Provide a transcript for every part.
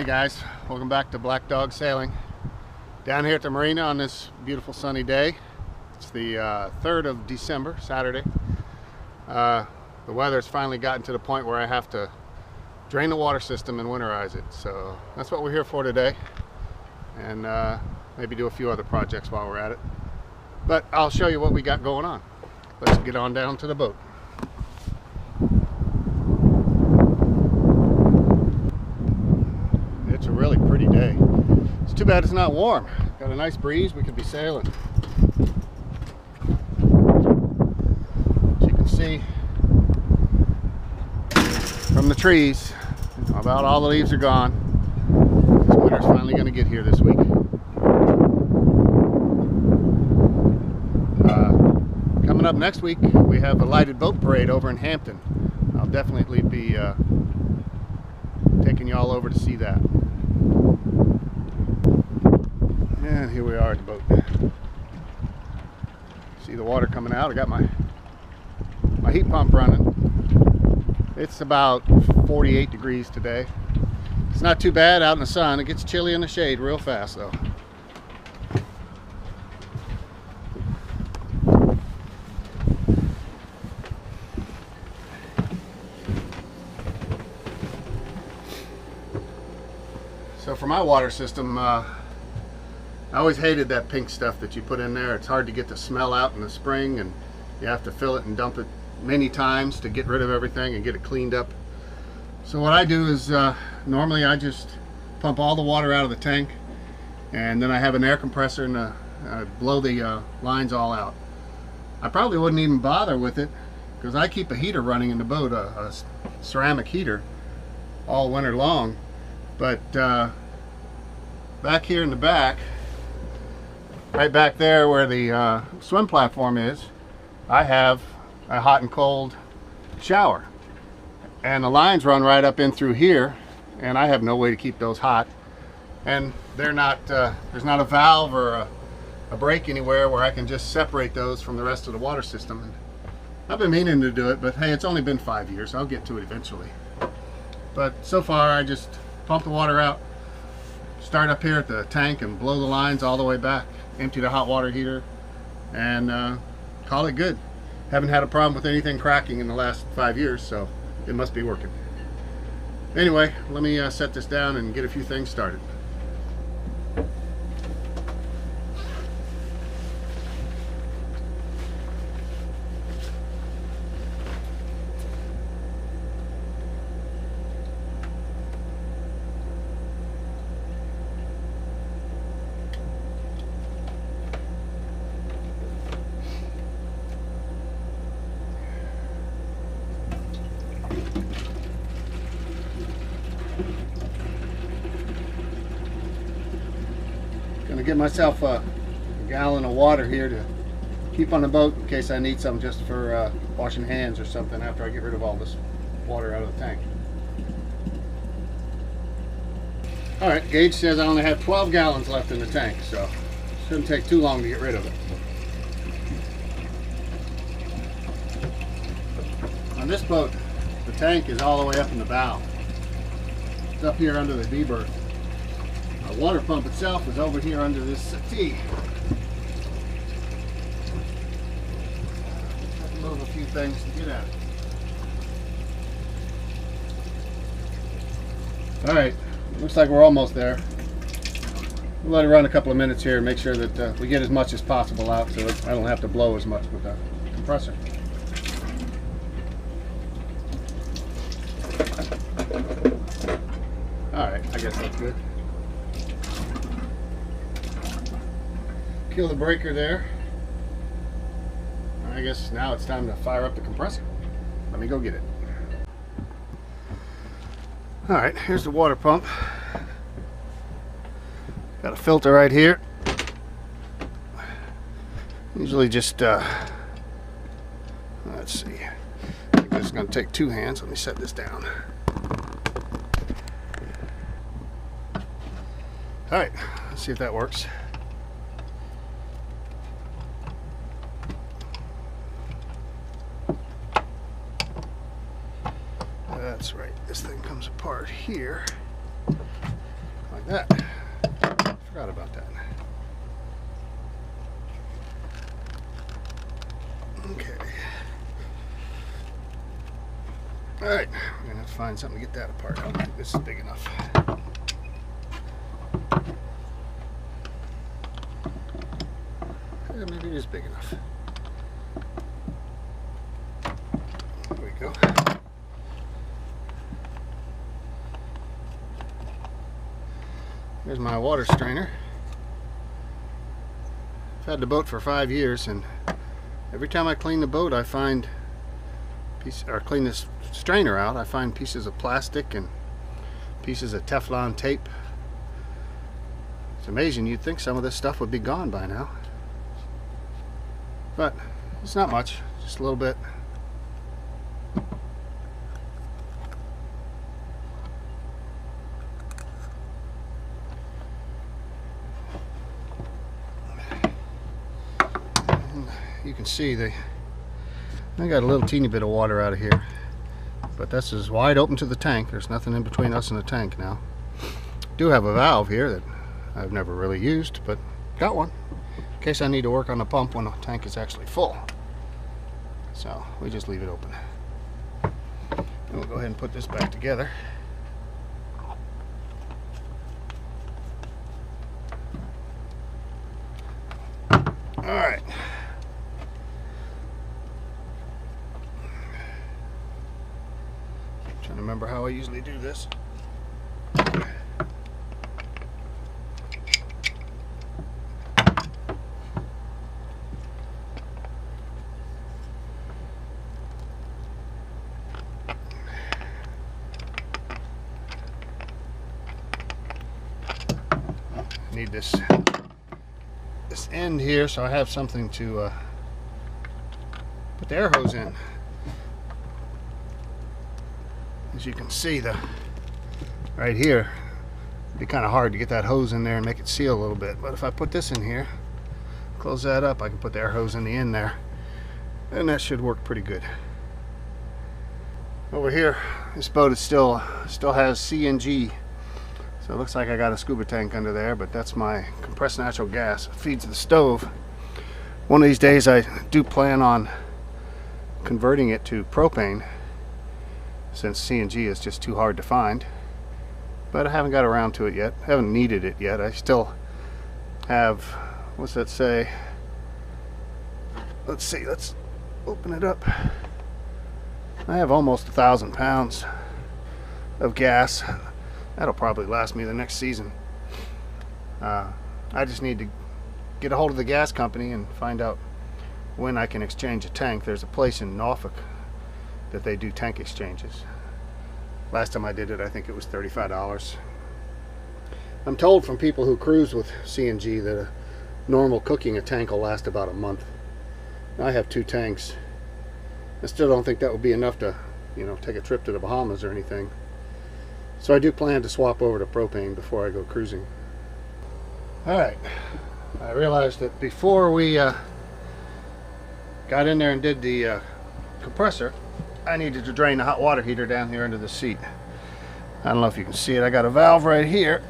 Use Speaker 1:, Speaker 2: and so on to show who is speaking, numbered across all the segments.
Speaker 1: guys, welcome back to Black Dog Sailing. Down here at the marina on this beautiful sunny day. It's the 3rd of December, Saturday. The weather's finally gotten to the point where I have to drain the water system and winterize it. So that's what we're here for today. And maybe do a few other projects while we're at it. But I'll show you what we got going on. Let's get on down to the boat. It's a really pretty day. It's too bad it's not warm. Got a nice breeze, we could be sailing. As you can see from the trees, about all the leaves are gone. This winter's finally going to get here this week. Coming up next week, we have a lighted boat parade over in Hampton. I'll definitely be taking you all over to see that. And here we are at the boat. See the water coming out. I got my heat pump running. It's about 48 degrees today. It's not too bad out in the sun. It gets chilly in the shade real fast though. So for my water system, I always hated that pink stuff that you put in there. It's hard to get the smell out in the spring, and you have to fill it and dump it many times to get rid of everything and get it cleaned up. So what I do is normally I just pump all the water out of the tank, and then I have an air compressor and blow the lines all out. I probably wouldn't even bother with it because I keep a heater running in the boat, a ceramic heater, all winter long. But back here in the back, right back there where the swim platform is, I have a hot and cold shower. And the lines run right up in through here, and I have no way to keep those hot. And they're not, there's not a valve or a break anywhere where I can just separate those from the rest of the water system. And I've been meaning to do it, but hey, it's only been 5 years. I'll get to it eventually. But so far, I just pump the water out, start up here at the tank and blow the lines all the way back, empty the hot water heater, and call it good. Haven't had a problem with anything cracking in the last 5 years, so it must be working. Anyway, let me set this down and get a few things started. Gonna get myself a gallon of water here to keep on the boat in case I need some just for washing hands or something after I get rid of all this water out of the tank. Alright, gauge says I only have 12 gallons left in the tank, so shouldn't take too long to get rid of it. On this boat, the tank is all the way up in the bow. It's up here under the D-berth. The water pump itself is over here under this settee. Have to move a few things to get at it. Alright, looks like we're almost there. We'll let it run a couple of minutes here and make sure that we get as much as possible out so I don't have to blow as much with the compressor. Alright, I guess that's good. Kill the breaker there. I guess now it's time to fire up the compressor. Let me go get it. Alright, here's the water pump. Got a filter right here. Usually just, let's see. I think this is going to take 2 hands. Let me set this down. Alright, let's see if that works. That's right, this thing comes apart here. that. Forgot about that. Okay. Alright, we're gonna have to find something to get that apart. I don't think this is big enough. Yeah, maybe it is big enough. There we go. Here's my water strainer. I've had the boat for 5 years, and every time I clean the boat, I find clean this strainer out, I find pieces of plastic and pieces of Teflon tape. It's amazing. You'd think some of this stuff would be gone by now, but it's not much, just a little bit. You can see I got a little teeny bit of water out of here, but this is wide open to the tank. There's nothing in between us and the tank now. Do have a valve here that I've never really used, but got one in case I need to work on the pump when the tank is actually full. So we just leave it open. And we'll go ahead and put this back together. All right. Trying to remember how I usually do this. Need this end here so I have something to put the air hose in. As you can see, right here, it'd be kind of hard to get that hose in there and make it seal a little bit, but if I put this in here, close that up, I can put the air hose in the end there, and that should work pretty good. Over here, this boat is still has CNG, so it looks like I got a scuba tank under there, but that's my compressed natural gas. It feeds the stove. One of these days I do plan on converting it to propane, since CNG is just too hard to find, but I haven't got around to it yet. I haven't needed it yet. I still have, what's that say? Let's see, let's open it up. I have almost 1,000 pounds of gas. That'll probably last me the next season. I just need to get a hold of the gas company and find out when I can exchange a tank. There's a place in Norfolk that they do tank exchanges. Last time I did it, I think it was $35. I'm told from people who cruise with CNG that a normal cooking a tank will last about a month. I have 2 tanks. I still don't think that would be enough to, take a trip to the Bahamas or anything. So I do plan to swap over to propane before I go cruising. Alright, I realized that before we got in there and did the compressor, I needed to drain the hot water heater down here into the seat. I don't know if you can see it. I got a valve right here.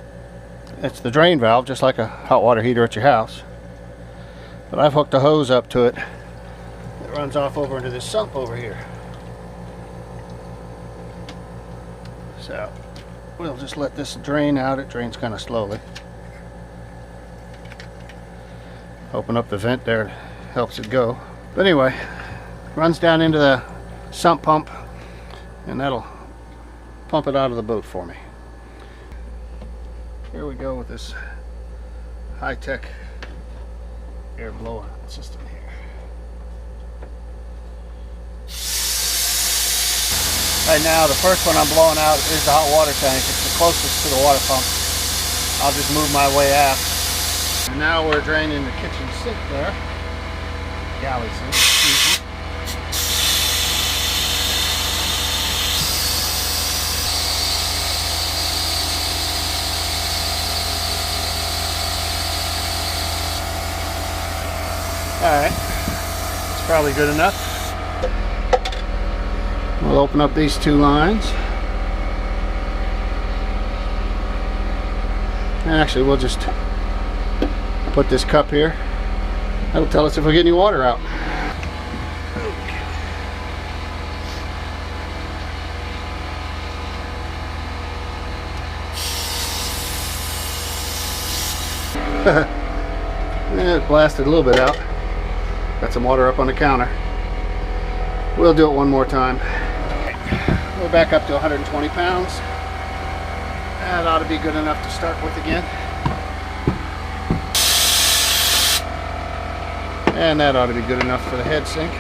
Speaker 1: It's the drain valve, just like a hot water heater at your house. But I've hooked a hose up to it. It runs off over into this sump over here. So we'll just let this drain out. It drains kind of slowly. Open up the vent there, helps it go. But anyway, runs down into the sump pump, and that'll pump it out of the boat for me. Here we go with this high-tech air blower system here. Right now, the first one I'm blowing out is the hot water tank. It's the closest to the water pump. I'll just move my way aft. And now we're draining the kitchen sink there. Galley sink, excuse me. Alright, it's probably good enough. We'll open up these 2 lines. And actually, we'll just put this cup here. That'll tell us if we get any water out. It blasted a little bit out. Got some water up on the counter. We'll do it one more time. We're back up to 120 pounds. That ought to be good enough to start with again. And that ought to be good enough for the head sink.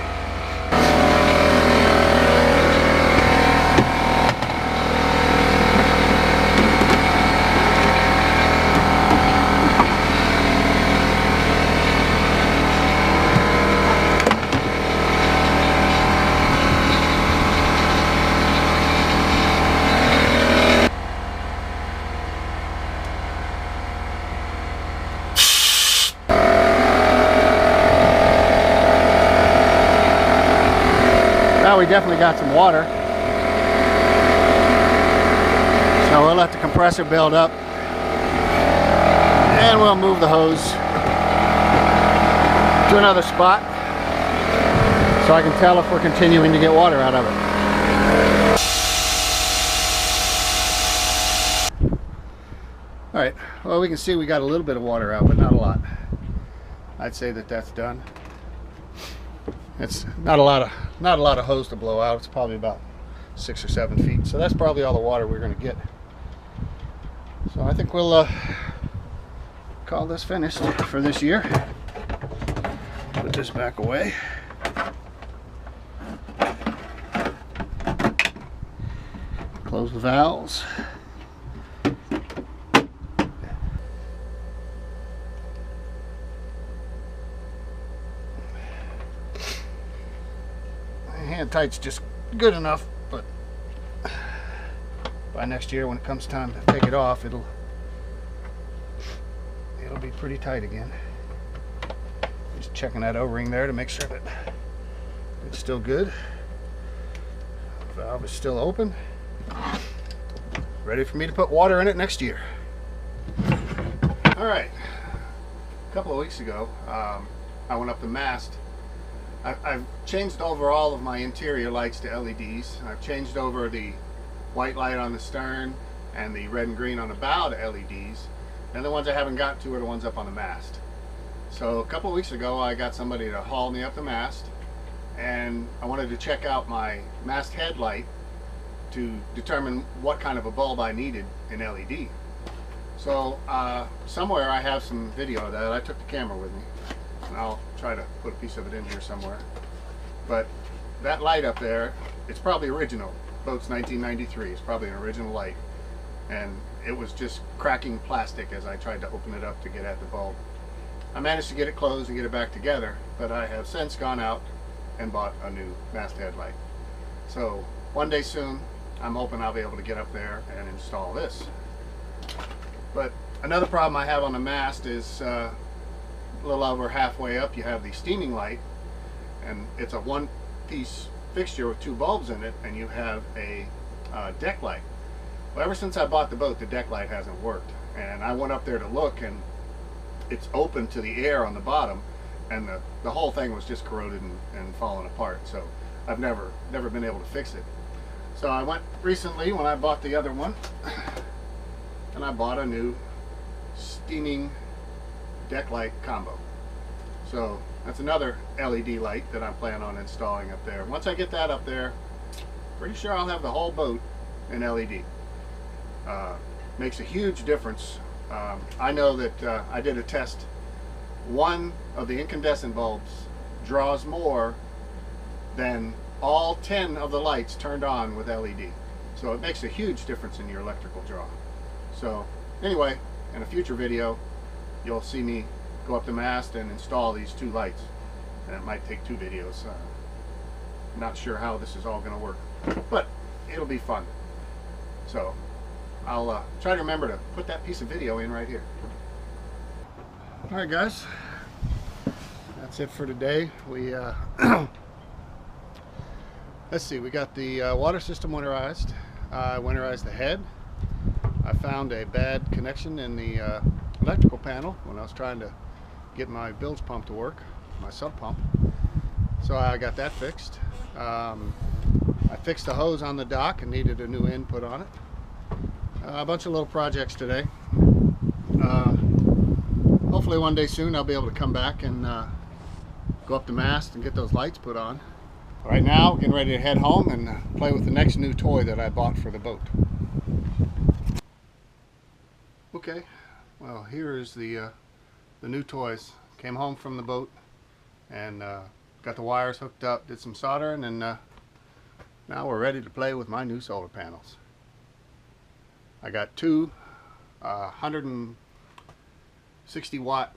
Speaker 1: Now we definitely got some water. So we'll let the compressor build up and we'll move the hose to another spot so I can tell if we're continuing to get water out of it. Alright, well, we can see we got a little bit of water out, but not a lot. I'd say that that's done. It's not a lot of hose to blow out. It's probably about 6 or 7 feet. So that's probably all the water we're going to get. So I think we'll call this finished for this year. Put this back away. Close the valves. Hand tight's just good enough, but by next year when it comes time to take it off, it'll be pretty tight again. Just checking that O-ring there to make sure that it's still good. The valve is still open, ready for me to put water in it next year. All right, a couple of weeks ago I went up the mast. I've changed over all of my interior lights to LEDs. I've changed over the white light on the stern and the red and green on the bow to LEDs. And the ones I haven't got to are the ones up on the mast. So a couple of weeks ago I got somebody to haul me up the mast, and I wanted to check out my mast headlight to determine what kind of a bulb I needed in LED. So somewhere I have some video of that. I took the camera with me. And I'll try to put a piece of it in here somewhere. But that light up there, it's probably original. Boat's 1993. It's probably an original light. And it was just cracking plastic as I tried to open it up to get at the bulb. I managed to get it closed and get it back together, but I have since gone out and bought a new mast headlight. So one day soon, I'm hoping I'll be able to get up there and install this. But another problem I have on the mast is a little over halfway up you have the steaming light, and it's a one-piece fixture with 2 bulbs in it, and you have a deck light. Well, ever since I bought the boat, the deck light hasn't worked, and I went up there to look, and it's open to the air on the bottom, and the whole thing was just corroded and falling apart. So I've never been able to fix it. So I went recently when I bought the other one, and I bought a new steaming deck light combo. So that's another LED light that I'm planning on installing up there. Once I get that up there, pretty sure I'll have the whole boat in LED. Makes a huge difference. I know that I did a test. One of the incandescent bulbs draws more than all 10 of the lights turned on with LED. So it makes a huge difference in your electrical draw. So anyway, in a future video, you'll see me go up the mast and install these 2 lights. And it might take 2 videos. Not sure how this is all going to work, but it'll be fun. So I'll try to remember to put that piece of video in right here. Alright guys, that's it for today. We let's see, we got the water system winterized. I winterized the head. I found a bad connection in the electrical panel when I was trying to get my bilge pump to work, my sub pump. So I got that fixed. I fixed the hose on the dock and needed a new end put on it. A bunch of little projects today. Hopefully one day soon I'll be able to come back and go up the mast and get those lights put on. Right now, getting ready to head home and play with the next new toy that I bought for the boat. Okay, well, here is the new toys. Came home from the boat and got the wires hooked up, did some soldering, and now we're ready to play with my new solar panels. I got two 160 watt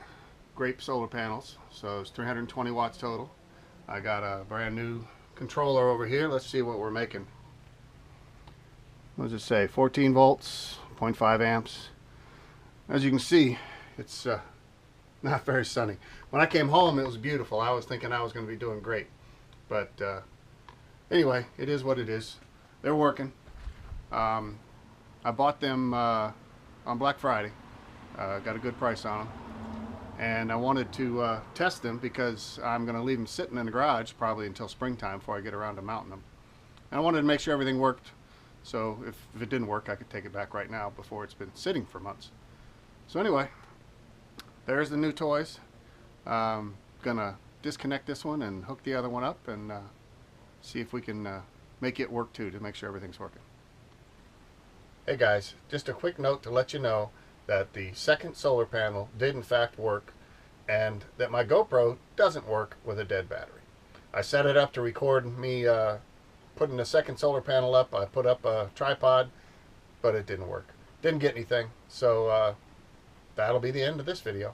Speaker 1: grape solar panels, so it's 320 watts total. I got a brand new controller over here. Let's see what we're making. What does it say? 14 volts, 0.5 amps. As you can see, it's not very sunny. When I came home, it was beautiful. I was thinking I was going to be doing great, but anyway, it is what it is. They're working. I bought them on Black Friday. Got a good price on them, and I wanted to test them because I'm going to leave them sitting in the garage probably until springtime before I get around to mounting them. And I wanted to make sure everything worked, so if it didn't work, I could take it back right now before it's been sitting for months. So anyway, there's the new toys. Gonna disconnect this one and hook the other one up and see if we can make it work too, to make sure everything's working. Hey guys, just a quick note to let you know that the second solar panel did in fact work, and that my GoPro doesn't work with a dead battery. I set it up to record me putting the second solar panel up. I put up a tripod, but it didn't work. Didn't get anything, so that'll be the end of this video.